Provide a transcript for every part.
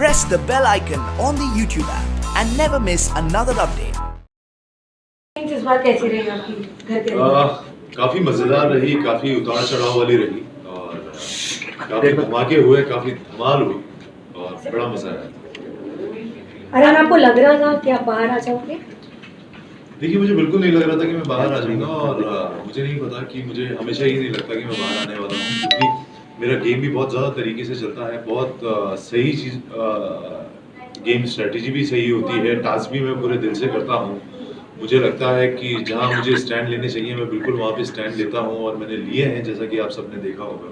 press the bell icon on the YouTube app and never miss another update. इस बार कैसी रही आपकी घर के अंदर? काफ़ी मज़ेदार रही, काफ़ी उतार चढ़ाव वाली रही और काफ़ी धमाके हुए, काफ़ी धमाल हुई और बड़ा मज़ा आया। अरहान, आपको लग रहा था कि आप बाहर आ जाओगे? देखिए, मुझे बिल्कुल नहीं लग रहा था कि मैं बाहर आ जाऊँगा और मुझे नहीं पता कि मुझे हमेशा ही नहीं लगता कि मैं बाहर आने वाला हूँ, क्योंकि मेरा गेम भी बहुत ज़्यादा तरीके से चलता है, बहुत सही चीज़ गेम स्ट्रेटजी भी सही होती है, टास्क भी मैं पूरे दिल से करता हूँ। मुझे लगता है कि जहाँ मुझे स्टैंड लेने चाहिए मैं बिल्कुल वहाँ पे स्टैंड लेता हूँ और मैंने लिए हैं, जैसा कि आप सबने देखा होगा।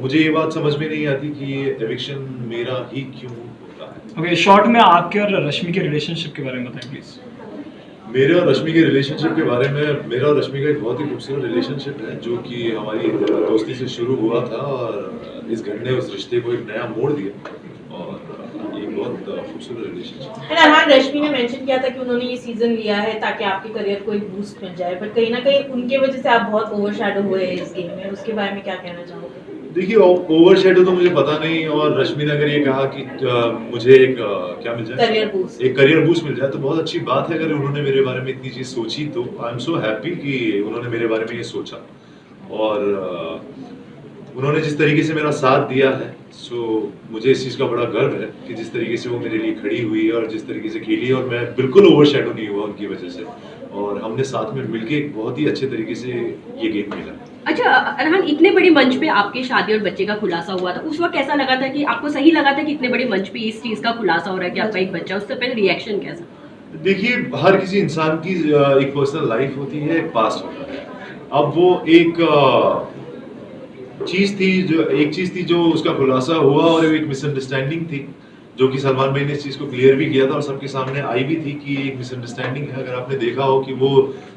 मुझे ये बात समझ में नहीं आती कि ये एविक्शन मेरा ही क्यों होता है। ओके, शॉर्ट में आपके और रश्मि के रिलेशनशिप के बारे में बताएं प्लीज। मेरे और रश्मि के रिलेशनशिप के बारे में, मेरा और रश्मि का एक बहुत ही खूबसूरत रिलेशनशिप है जो कि हमारी दोस्ती से शुरू हुआ था और इस घर ने उस रिश्ते को एक नया मोड़ दिया और एक बहुत खूबसूरत रिलेशनशिप। अरहान, रश्मि ने मेंशन किया था कि उन्होंने ये सीजन लिया है ताकि आपके करियर को एक बूस्ट मिल जाए, बट कहीं ना कहीं उनके वजह से आप बहुत ओवरशैडो हुए इस गेम में, उसके बारे में क्या कहना चाहोगे? देखिए, ओवरशैडो तो मुझे पता नहीं, और रश्मि ने अगर ये कहा कि मुझे एक क्या मिल जाए, एक करियर बूस्ट मिल जाए, तो बहुत अच्छी बात है। अगर उन्होंने मेरे बारे में इतनी चीज़ सोची तो आई एम सो हैप्पी कि उन्होंने मेरे बारे में ये सोचा और उन्होंने जिस तरीके से मेरा साथ दिया है, मुझे इस चीज़ का बड़ा गर्व है कि जिस तरीके से वो मेरे लिए खड़ी हुई और जिस तरीके से खेली, और मैं बिल्कुल ओवरशैडो नहीं हुआ उनकी वजह से, और हमने साथ में मिलके एक बहुत ही अच्छे तरीके से ये गेम खेला। अच्छा अरहान, इतने बड़े मंच पे आपके शादी और बच्चे का खुलासा हुआ था, उस वक्त कैसा लगा था कि आपको सही लगा था कि इतने बड़े मंच पे इस चीज़ का खुलासा हो रहा है कि आपका एक बच्चा, उससे पहले रिएक्शन कैसा? देखिए, हर किसी इंसान की एक पर्सनल लाइफ होती है, एक पास्ट होता है। अब वो एक चीज़ थी जो उसका खुलासा हुआ, और एक मिसअंडरस्टैंडिंग थी जो कि सलमान भाई ने इस चीज़ को क्लियर भी किया था और सबके सामने आई भी थी कि एक मिसअंडरस्टैंडिंग है। अगर आपने देखा हो कि वो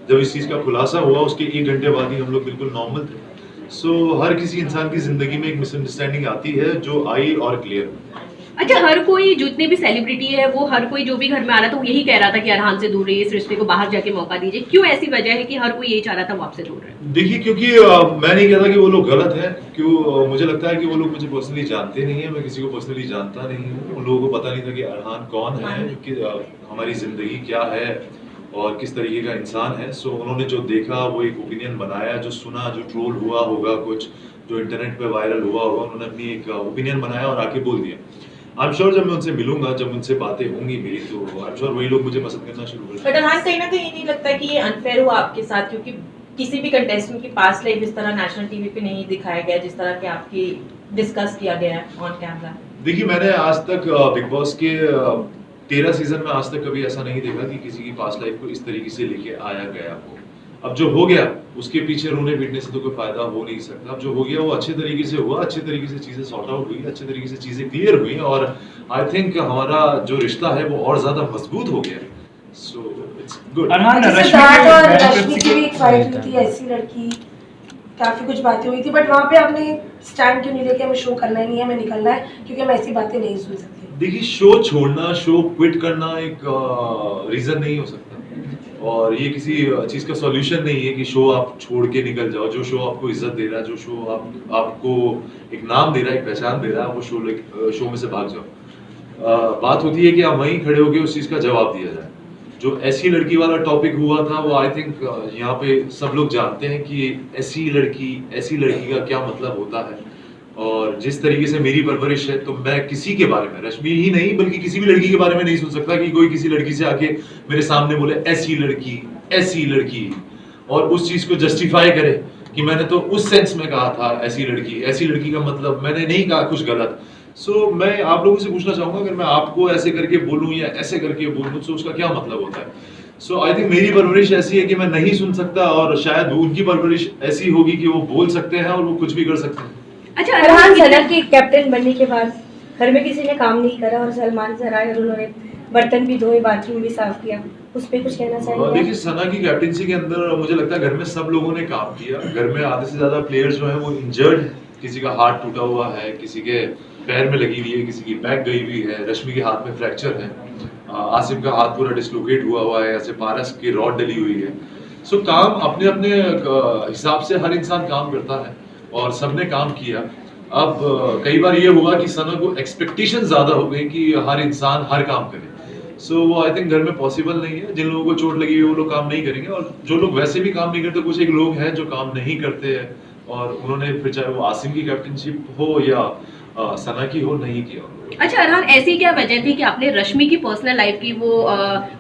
जब इस चीज़ का खुलासा हुआ उसके 1 घंटे बाद ही हम लोग बिल्कुल नॉर्मल थे। हर किसी इंसान की ज़िंदगी में एक मिसअंडरस्टैंडिंग आती है जो आई और क्लियर हुई। अच्छा, हर कोई जितने भी सेलिब्रिटी है वो हर कोई जो भी घर में आ रहा था वो यही कह रहा था कि अरहान से दूर रहिए, इस रिश्ते को बाहर जाके मौका दीजिए, क्यों ऐसी वजह है कि हर कोई यही चाह रहा था वो आपसे दूर रहे? देखिए, क्योंकि मैं नहीं कहता कि वो लोग गलत हैं, मुझे लगता है कि वो लोग मुझे पर्सनली जानते नहीं है, मैं किसी को पर्सनली जानता नहीं हूँ। उन लोगों को पता नहीं था कि अरहान कौन है, कि हमारी ज़िंदगी क्या है और किस तरीके का इंसान है। उन्होंने जो देखा वो एक ओपिनियन बनाया, जो सुना, जो ट्रोल हुआ होगा, कुछ जो इंटरनेट पे वायरल हुआ होगा, उन्होंने अपनी एक ओपिनियन बनाया और आके बोल दिया। आई एम श्योर जब मैं उनसे मिलूंगा, जब उनसे बातें होंगी मेरी, तो आई एम श्योर वही लोग मुझे पसंद करना शुरू कर देंगे। बट अरहान, कहीं ना कहीं नहीं लगता कि ये अनफेयर हुआ आपके साथ, क्योंकि किसी भी कंटेस्टेंट की पास्ट लाइफ इस तरह नेशनल टीवी पे नहीं दिखाया गया जिस तरह के आपकी डिस्कस किया गया है ऑन कैमरा? देखिए, मैंने आज तक बिग बॉस के 13 सीजन में आज तक कभी ऐसा नहीं देखा कि किसी की पास्ट लाइफ को इस तरीके से लेके आया गया हो। अब जो हो गया उसके पीछे रोने पीटने से तो कोई फायदा हो नहीं सकता। अब जो हो गया वो अच्छे तरीके से हुआ, अच्छे तरीके से चीजें सॉर्ट आउट हुई, अच्छे तरीके से चीजें क्लियर हुई, और आई थिंक हमारा जो रिश्ता है वो और ज्यादा मजबूत हो गया। So it's good. Arhaan, Siddharth और रश्मि की भी एक फाइट हुई थी, ऐसी लड़की, काफी कुछ बातें हुई थी, बट वहाँ पे आपने स्टैंड क्यों नहीं लिया कि हमें शो करना ही नहीं है, हमें निकलना है, क्योंकि हम ऐसी बातें नहीं सुन सकते? देखिए, शो छोड़ना, शो क्विट करना एक रीजन नहीं हो सकता, और ये किसी चीज़ का सॉल्यूशन नहीं है कि शो आप छोड़ के निकल जाओ। जो शो आपको इज्जत दे रहा है, जो शो आपको एक नाम दे रहा है, एक पहचान दे रहा है, वो शो में से भाग जाओ। बात होती है कि आप वहीं खड़े होकर उस चीज़ का जवाब दिया जाए। जो ऐसी लड़की वाला टॉपिक हुआ था वो आई थिंक यहाँ पे सब लोग जानते हैं कि ऐसी लड़की का क्या मतलब होता है, और जिस तरीके से मेरी परवरिश है, तो मैं किसी के बारे में, रश्मि ही नहीं बल्कि किसी भी लड़की के बारे में नहीं सुन सकता कि कोई किसी लड़की से आके मेरे सामने बोले ऐसी लड़की, और उस चीज को जस्टिफाई करे कि मैंने तो उस सेंस में कहा था ऐसी लड़की का मतलब मैंने नहीं कहा कुछ गलत। मैं आप लोगों से पूछना चाहूंगा, अगर मैं आपको ऐसे करके बोलूं या ऐसे करके बोलूं तो उसका क्या मतलब होता है? आई थिंक मेरी परवरिश ऐसी है कि मैं नहीं सुन सकता, और शायद उनकी परवरिश ऐसी होगी कि वो बोल सकते हैं और वो कुछ भी कर सकते हैं। अच्छा, अरहान, सना के कैप्टन बनने के बाद घर में किसी ने काम नहीं करा और सलमान सर आए और उन्होंने बर्तन भी धोए, बाथरूम भी साफ किया, उस पे कुछ कहना चाहिए? देखिए, सना की कैप्टनसी के अंदर मुझे लगता है घर में सब लोगों ने काम किया। घर में आधे से ज्यादा प्लेयर्स जो है वो इंजर्ड है, किसी का हाथ टूटा हुआ है, किसी के पैर में लगी हुई है, किसी की बैक गई हुई है, रश्मि के हाथ में फ्रैक्चर है, आसिफ का हाथ पूरा डिस्लोकेट हुआ है, ऐसे पारस की रॉड डली हुई है। काम अपने अपने हिसाब से हर इंसान काम करता है और सबने काम किया। अब कई बार ये हुआ कि सना को एक्सपेक्टेशन ज्यादा हो गई कि हर इंसान हर काम करे, सो वो आई थिंक घर में पॉसिबल नहीं है। जिन लोगों को चोट लगी हुई वो लोग काम नहीं करेंगे, और जो लोग वैसे भी काम नहीं करते, कुछ एक लोग हैं जो काम नहीं करते हैं, और उन्होंने फिर चाहे वो आसिम की कैप्टनशिप हो या सना की हो, नहीं किया। अच्छा अरहान, ऐसी क्या वजह थी कि आपने रश्मि की पर्सनल लाइफ की वो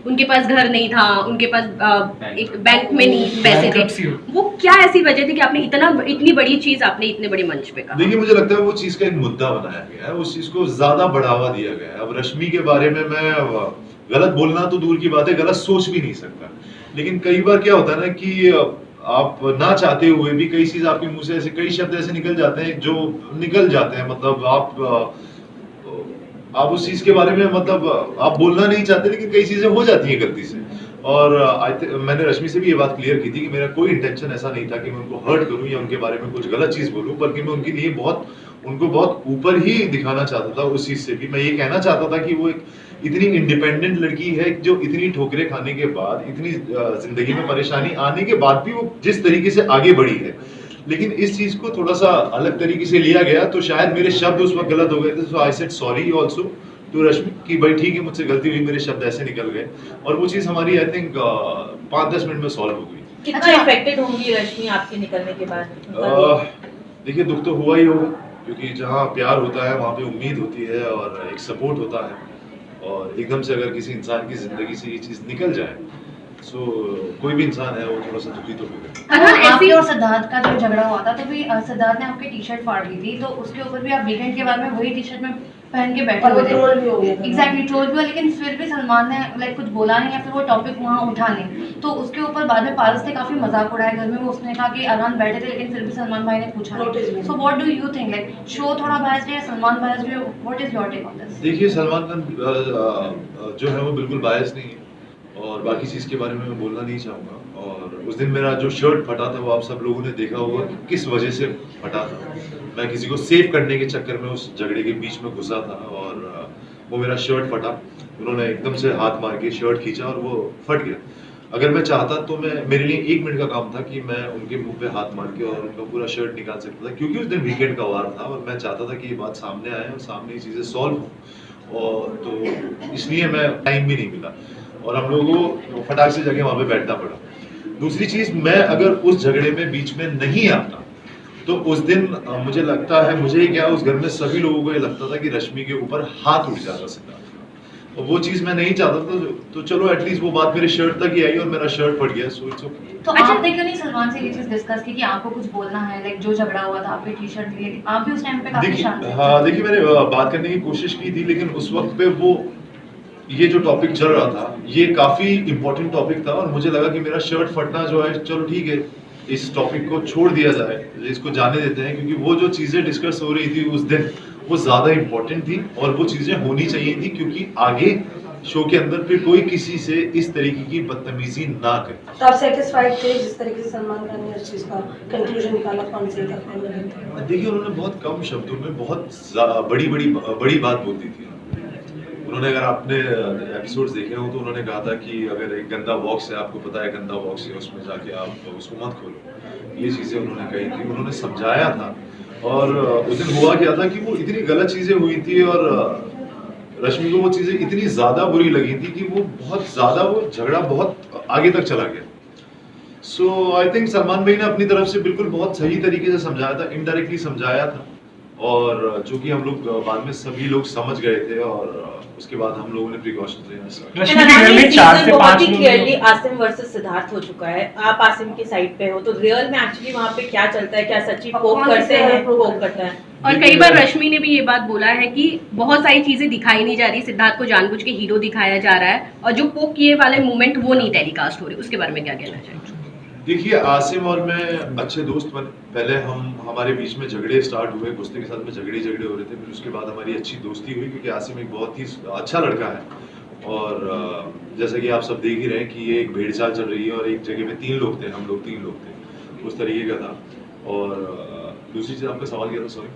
उनके पास घर नहीं था, उनके पास एक बैंक में नहीं पैसे Bankruptcy थे, हो। वो क्या ऐसी वजह थी कि आपने इतनी बड़ी चीज आपने इतने बड़े मंच पे कहा? देखिए, मुझे लगता है वो चीज का एक मुद्दा बनाया गया है, उस चीज को ज्यादा बढ़ावा दिया गया है। अब रश्मि के बारे में मैं गलत बोलना तो दूर की बात है, गलत सोच भी नहीं सकता, लेकिन कई बार क्या होता है ना कि आप ना चाहते हुए भी कई चीज आपके मुंह से ऐसे, कई शब्द ऐसे निकल जाते हैं जो निकल जाते हैं, मतलब आप उस चीज के बारे में, मतलब आप बोलना नहीं चाहते, लेकिन कई चीजें हो जाती हैं गलती से। और मैंने रश्मि से भी ये बात क्लियर की थी कि मेरा कोई इंटेंशन ऐसा नहीं था कि मैं उनको हर्ट करूं या उनके बारे में कुछ गलत चीज बोलूं, बल्कि मैं उनके लिए उनको बहुत ऊपर ही दिखाना चाहता था। उस चीज से भी मैं ये कहना चाहता था कि वो एक इतनी इंडिपेंडेंट लड़की है जो इतनी ठोकरें खाने के बाद, इतनी जिंदगी में परेशानी आने के बाद भी वो जिस तरीके से आगे बढ़ी है, लेकिन इस चीज को थोड़ा सा अलग तरीके से लिया गया, तो शायद मेरे शब्द उस वक्त गलत हो गए थे। So I said sorry also to Rashmi कि भाई ठीक है, मुझसे गलती हुई, मेरे शब्द ऐसे निकल गए, और वो चीज हमारी आई थिंक 5-10 मिनट में सॉल्व हो गई। कितना इफेक्टेड होंगी रश्मि आपके निकलने के बाद? देखिए, दुख तो हुआ ही होगा, क्योंकि जहाँ प्यार होता है वहाँ पे उम्मीद होती है और एक सपोर्ट होता है, और एकदम से अगर किसी इंसान की जिंदगी से ये चीज निकल जाए, सो कोई भी इंसान है वो थोड़ा सा दुखी तो होगा। अरहान, आपके ऐसी और सिद्धार्थ का जो झगड़ा हुआ था, तो भी सिद्धार्थ ने आपकी टी शर्ट फाड़ दी थी, तो उसके ऊपर भी आप वीकेंड के बाद में वही टी शर्ट में पहन के बैठे और वो हुए थे। ट्रोल भी हो गया था। एग्जैक्टली, ट्रोल भी हुआ, लेकिन फिर भी सलमान ने लाइक कुछ बोला नहीं या फिर वो टॉपिक वहाँ उठा नहीं, तो उसके ऊपर बाद में पारस ने काफी मजाक उड़ाया घर में। वो उसने कहा कि अरहान बैठे थे, लेकिन फिर भी सलमान भाई ने पूछा Notice नहीं। नहीं। So what do you think, like show थोड़ा बायस्ड है, सलमान बायस्ड है, what is your take on this? देखिए, सलमान खान जो है वो बिल्कुल बायस नहीं है, और बाकी चीज़ के बारे में मैं बोलना नहीं चाहूँगा। और उस दिन मेरा जो शर्ट फटा था वो आप सब लोगों ने देखा होगा कि किस वजह से फटा था। मैं किसी को सेव करने के चक्कर में उस झगड़े के बीच में घुसा था, और वो मेरा शर्ट फटा। उन्होंने एकदम से हाथ मार के शर्ट खींचा और वो फट गया। अगर मैं चाहता तो मेरे लिए 1 मिनट का काम था कि मैं उनके मुंह पे हाथ मार के और उनका पूरा शर्ट निकाल सकता था, क्योंकि उस दिन वीकेंड का वार था और मैं चाहता था कि ये बात सामने आए और सामने ये चीज़ें सॉल्व हो, और तो इसलिए मैं टाइम भी नहीं मिला और हम लोगों को फटाक से जगह वहाँ पे बैठना पड़ा। दूसरी चीज़, मैं अगर उस झगड़े में बीच में नहीं आता तो उस दिन मुझे लगता है, मुझे ही क्या, उस घर में सभी लोगों को ये लगता था कि रश्मि के ऊपर हाथ उठ जाता सिद्धार्थ का, और वो चीज़ मैं नहीं चाहता था। तो चलो एटलीस्ट वो बात मेरे शर्ट तक ही आई और मेरा शर्ट फट गया, सो इट्स ओके। तो आपने क्यों नहीं सलमान से ये चीज डिस्कस की कि आपको कुछ बोलना है, लाइक जो झगड़ा हुआ था आपकी टी शर्ट लिए, आप भी उस टाइम पे काफी शांत थे। देखिए, मैंने बात करने की कोशिश की थी, लेकिन उस वक्त पे वो ये जो टॉपिक चल रहा था ये काफी इंपॉर्टेंट टॉपिक था, और मुझे लगा कि मेरा शर्ट फटना जो है, चलो ठीक है, इस टॉपिक को छोड़ दिया जाए, इसको जाने देते हैं, क्योंकि वो जो चीजें डिस्कस हो रही थी उस दिन वो ज्यादा इंपॉर्टेंट थी और वो चीजें होनी चाहिए थी, क्योंकि आगे शो के अंदर फिर कोई किसी से इस तरीके की बदतमीजी ना करे। तो आप सेटिस्फाइड थे जिस तरीके से सलमान खान ने उस चीज का कंक्लूजन निकाला, कौन सही था कौन गलत था? देखिए, उन्होंने बहुत कम शब्दों में बहुत बड़ी बात बोल दी थी। उन्होंने, अगर आपने एपिसोड्स देखे हो तो उन्होंने कहा था कि अगर एक गंदा बॉक्स है, आपको पता है गंदा बॉक्स है, उसमें जाके आप उसको मत खोलो, ये चीज़ें उन्होंने कही थी, उन्होंने समझाया था। और उस दिन हुआ क्या था कि वो इतनी गलत चीज़ें हुई थी और रश्मि को वो चीज़ें इतनी ज़्यादा बुरी लगी थी कि वो बहुत ज़्यादा, वो झगड़ा बहुत आगे तक चला गया। सो आई थिंक सलमान भाई ने अपनी तरफ से बिल्कुल बहुत सही तरीके से समझाया था, इनडायरेक्टली समझाया था, और जो कि हम लोग बाद में सभी लोग समझ गए थे, और उसके बाद हम लोगों ने प्रिकॉशंस लिया। रश्मि के घर में 4 से 5 बहुत ही लोग क्लियरली आसिम वर्सेस सिद्धार्थ हो चुका है। आप आसिम के साइड पे हो, तो रियल में एक्चुअली वहाँ पे क्या चलता है? क्या सच्ची पोक करते हैं, पोक करता है? और कई बार रश्मि ने भी ये बात बोला है कि बहुत सारी चीजें दिखाई नहीं जा रही, सिद्धार्थ को जानबूझ के हीरो दिखाया जा रहा है, और जो पोक किए वाले मोमेंट वो नहीं टेलीकास्ट हो रहे। उसके बारे में क्या कहना चाहिए? देखिए, आसिम और मैं अच्छे दोस्त बने। पहले हमारे बीच में झगड़े स्टार्ट हुए, गुस्से के साथ में झगड़े हो रहे थे, फिर उसके बाद हमारी अच्छी दोस्ती हुई, क्योंकि आसिम एक बहुत ही अच्छा लड़का है। और जैसा कि आप सब देख ही रहे हैं कि ये एक भेड़चाल चल रही है, और एक जगह में 3 लोग थे, हम लोग 3 लोग थे, उस तरीके का था। और दूसरी चीज़, आपका सवाल क्या था? सॉरी।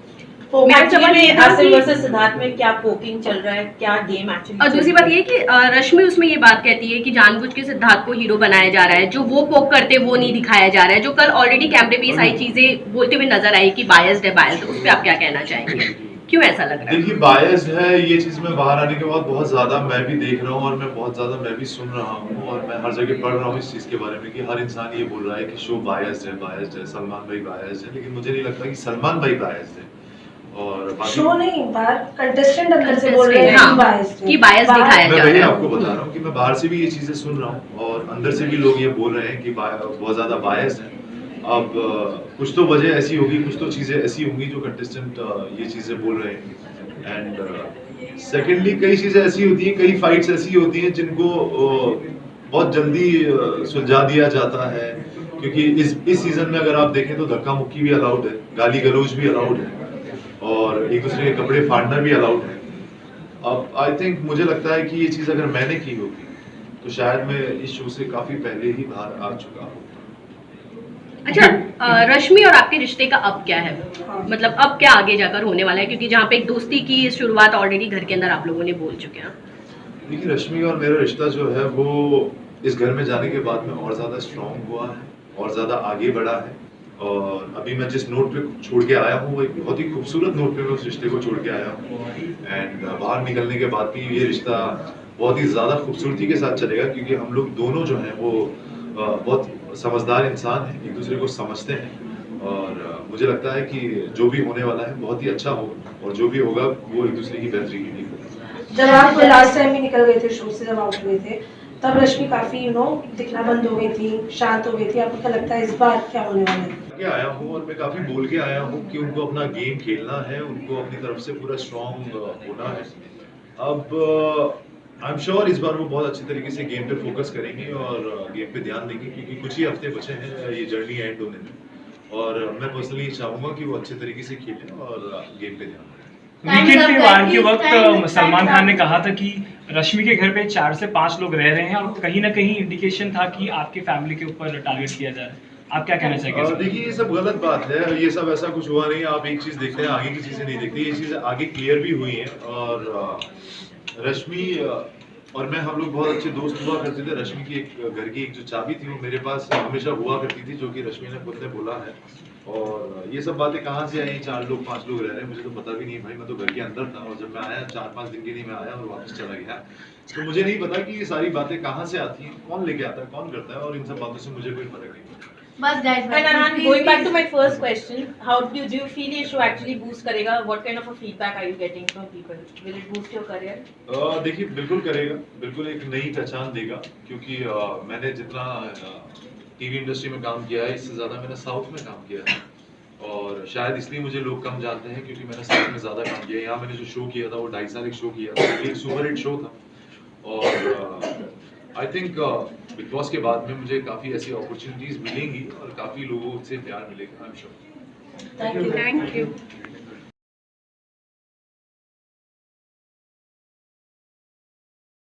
मेरा एक्चुअली सवाल ये में था आसिफ कि- वर्सेस सिद्धार्थ में क्या पोकिंग चल रहा है, क्या गेम एक्चुअली? और दूसरी बात ये कि रश्मि उसमें ये बात कहती है कि जानबूझ के सिद्धार्थ को हीरो बनाया जा रहा है, जो वो पोक करते वो नहीं दिखाया जा रहा है, जो कल ऑलरेडी कैमरे पे ये सारी चीजें बोलते हुए नजर आई कि बायस्ड है बायस्ड, उस पर आप क्या कहना चाहेंगे, क्यों ऐसा लग रहा है? देखिए बायस है ये चीज में बाहर आने के बाद बहुत ज्यादा मैं भी देख रहा हूँ और मैं बहुत ज्यादा मैं भी सुन रहा हूँ और मैं हर जगह पढ़ रहा हूँ इस चीज के बारे में कि हर इंसान ये बोल रहा है कि शो बायस्ड है, सलमान भाई बायस्ड है, लेकिन मुझे नहीं लगता कि सलमान भाई बायस्ड है। और बाकी शो नहीं, बाहर कंटेस्टेंट अंदर से बोल रहे हैं हाँ, कि biased है। कि biased बाहर- दिखाया मैं जा वही रहा है। आपको बता रहा हूँ कि मैं बाहर से भी ये चीजें सुन रहा हूँ और अंदर से भी लोग ये बोल रहे हैं कि बहुत ज्यादा बायस्ड है। अब कुछ तो वजह ऐसी होगी, कुछ तो चीजें ऐसी होंगी जो कंटेस्टेंट ये चीजें बोल रहे हैं। एंड सेकेंडली कई चीजें ऐसी होती हैं, कई फाइट्स ऐसी होती हैं जिनको बहुत जल्दी सुलझा दिया जाता है, क्योंकि इस सीजन में अगर आप देखें तो धक्का मुक्की भी अलाउड है, गाली गलौज भी अलाउड है और एक दूसरे के कपड़े फाड़ना भी अलाउड है। अब आई थिंक मुझे लगता है कि ये चीज अगर मैंने की होगी तो शायद मैं इस शो से काफी पहले ही बाहर आ चुका हूँ। अच्छा, रश्मि और आपके रिश्ते का अब क्या है, मतलब अब क्या आगे जाकर होने वाला है, क्योंकि जहाँ पे एक दोस्ती की शुरुआत ऑलरेडी घर के अंदर आप लोगों ने बोल चुके हैं। देखिए रश्मि और मेरा रिश्ता जो है वो इस घर में जाने के बाद में और ज़्यादा स्ट्रॉन्ग हुआ है और ज़्यादा आगे बढ़ा है। और अभी मैं जिस नोट पे छोड़ के आया हूँ वो एक बहुत ही खूबसूरत नोट पे मैं उस रिश्ते को छोड़ के आया हूँ। एंड बाहर निकलने के बाद भी ये रिश्ता बहुत ही ज़्यादा खूबसूरती के साथ चलेगा, क्योंकि हम लोग दोनों जो हैं वो बहुत समझदार इंसान हैं, एक दूसरे को समझते हैं और मुझे लगता है कि जो भी होने वाला है बहुत ही अच्छा होगा और जो भी होगा वो एक दूसरे की बेहतरी के लिए होगा। जब आप लास्ट टाइम भी निकल गए थे शो से, जब आउट हुए थे, तब रश्मि काफी दिखना बंद हो गई थी, शांत हो गई थी। आपको क्या लगता है इस बार क्या होने वाला है? के आया हूँ और मैं काफी बोल के आया हूँ कि उनको अपना गेम खेलना है, उनको अपनी तरफ से पूरा स्ट्रॉन्ग होना है। अब आई एम श्योर इस बार वो बहुत अच्छे तरीके से गेम पे फोकस करेंगे और गेम पे ध्यान देंगे, क्योंकि कुछ ही हफ्ते बचे हैं ये जर्नी एंड होने में और मैं पर्सनली चाहूंगा कि वो अच्छे तरीके से खेलें और गेम पे ध्यान दें। वीकेंड पे वार के वक्त सलमान खान ने कहा था कि रश्मि के घर पे 4 से 5 लोग रह रहे हैं और कहीं ना कहीं इंडिकेशन था कि आपकी फैमिली के ऊपर टारगेट किया जा रहा है, आप क्या कहना चाहेंगे? देखिए ये सब गलत बात है, ये सब ऐसा कुछ हुआ नहीं। आप एक चीज देखते हैं, आगे की चीजें नहीं देखते। ये चीजें आगे क्लियर भी हुई हैं और रश्मि और मैं हम लोग बहुत अच्छे दोस्त हुआ करते थे। रश्मि की एक घर की एक जो चाबी थी वो मेरे पास हमेशा हुआ करती थी, जो कि रश्मि ने खुद ने बोला है। और ये सब बातें कहाँ से आई, 4 लोग 5 लोग रह रहे हैं, मुझे तो पता भी नहीं भाई। मैं तो घर के अंदर था और जब मैं आया 4-5 दिन के लिए मैं आया और वापस चला गया, तो मुझे नहीं पता कि ये सारी बातें कहाँ से आती हैं, कौन लेके आता है, कौन करता है, और इन सब बातों से मुझे कोई फर्क नहीं पड़ता। बस guys, And Arhan, going back to my first question, how do you feel ये show actually boost करेगा? What kind of a feedback are you getting from people? Will it boost your career? देखिए बिल्कुल करेगा, बिल्कुल एक नई पहचान देगा, क्योंकि मैंने जितना टीवी इंडस्ट्री में काम किया है इससे ज़्यादा मैंने साउथ में काम किया है और शायद इसलिए मुझे लोग कम जानते हैं, क्योंकि मैंने साउथ में ज़्यादा काम किया है। यहाँ मैंने जो शो किया था वो 2.5 साल एक शो किया था, एक सुपर हिट शो था और आई थिंक बिग बॉस के बाद में मुझे काफ़ी ऐसी अपॉर्चुनिटीज़ मिलेंगी और काफ़ी लोगों से प्यार मिलेगा, I am sure. Thank you. Thank you.